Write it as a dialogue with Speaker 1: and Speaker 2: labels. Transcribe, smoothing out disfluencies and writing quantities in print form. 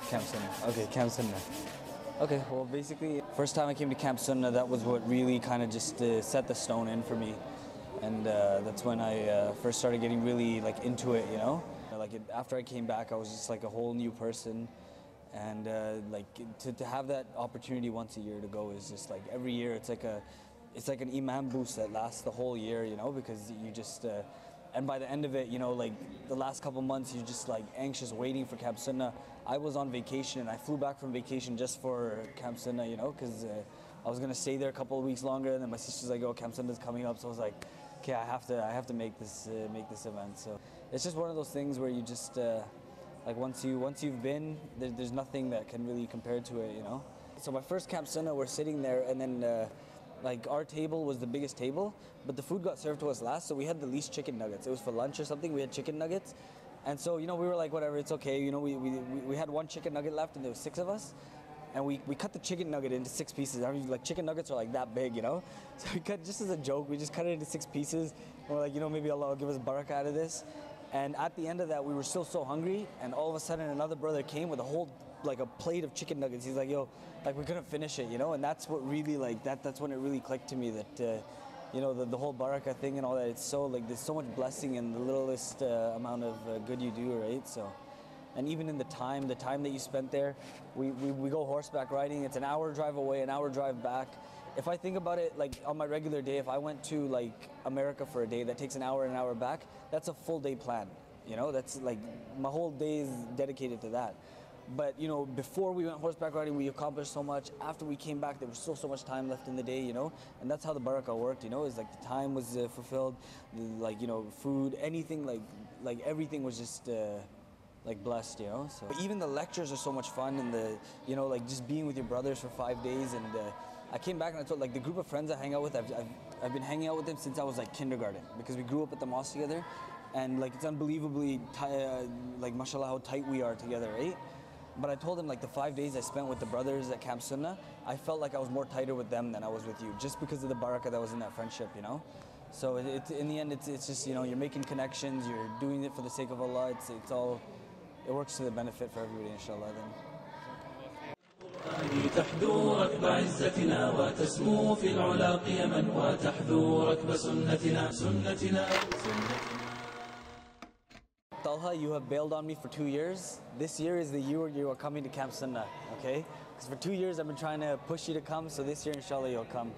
Speaker 1: Camp Sunnah. Okay, Camp Sunnah. Okay, well basically, first time I came to Camp Sunnah, that was what really kind of just set the stone in for me. And that's when I first started getting really like into it, you know? After I came back, I was just like a whole new person. And to have that opportunity once a year to go is just like every year, it's like an imam boost that lasts the whole year, you know, because you just, and by the end of it, you know, like the last couple months, you're just like anxious waiting for Camp Sunnah. I was on vacation and I flew back from vacation just for Camp Sunnah, you know, because I was gonna stay there a couple of weeks longer, and then my sister's like, "Oh, Camp Sunnah's coming up," so I was like, "Okay, I have to make this event." So it's just one of those things where you just like once you've been, there's nothing that can really compare to it, you know. So my first Camp Sunnah, we're sitting there, and then like our table was the biggest table, but the food got served to us last, so we had the least chicken nuggets. It was for lunch or something. We had chicken nuggets. And so, you know, we were like, whatever, it's okay. You know, we had one chicken nugget left, and there was 6 of us. And we cut the chicken nugget into 6 pieces. I mean, like, chicken nuggets are like that big, you know? So we cut, just as a joke, we just cut it into 6 pieces. And we're like, you know, maybe Allah will give us barakah out of this. And at the end of that, we were still so hungry. And all of a sudden, another brother came with a whole, like, a plate of chicken nuggets. He's like, yo, like, we couldn't finish it, you know? And that's what really, like, that's when it really clicked to me that, you know, the whole barakah thing and all that, it's so, like, there's so much blessing in the littlest amount of good you do, right? So, and even in the time that you spent there, we go horseback riding. It's an hour drive away, an hour drive back. If I think about it, like, on my regular day, if I went to, like, America for a day, that takes an hour back, that's a full day plan, you know? That's, like, my whole day is dedicated to that. But, you know, before we went horseback riding, we accomplished so much. After we came back, there was still so much time left in the day, you know? And that's how the barakah worked, you know? Is like the time was fulfilled, like, you know, food, anything, like everything was just, like, blessed, you know? So, but even the lectures are so much fun, and you know, like, just being with your brothers for 5 days. And I came back and I told, like, the group of friends I hang out with, I've been hanging out with them since I was, like, kindergarten, because we grew up at the mosque together. And, like, it's unbelievably, like, mashallah, how tight we are together, right? But I told him, like, the 5 days I spent with the brothers at Camp Sunnah, I felt like I was more tighter with them than I was with you, just because of the barakah that was in that friendship, you know? So in the end, it's just, you know, you're making connections, you're doing it for the sake of Allah. It works to the benefit for everybody, inshallah, then.
Speaker 2: تحذو ركب عزتنا وتسمو في العلا قيما وتحذو ركب سنتنا
Speaker 1: Talha, you have bailed on me for 2 years. This year is the year you are coming to Camp Sunnah, okay? Because for 2 years I've been trying to push you to come, so this year inshallah you'll come.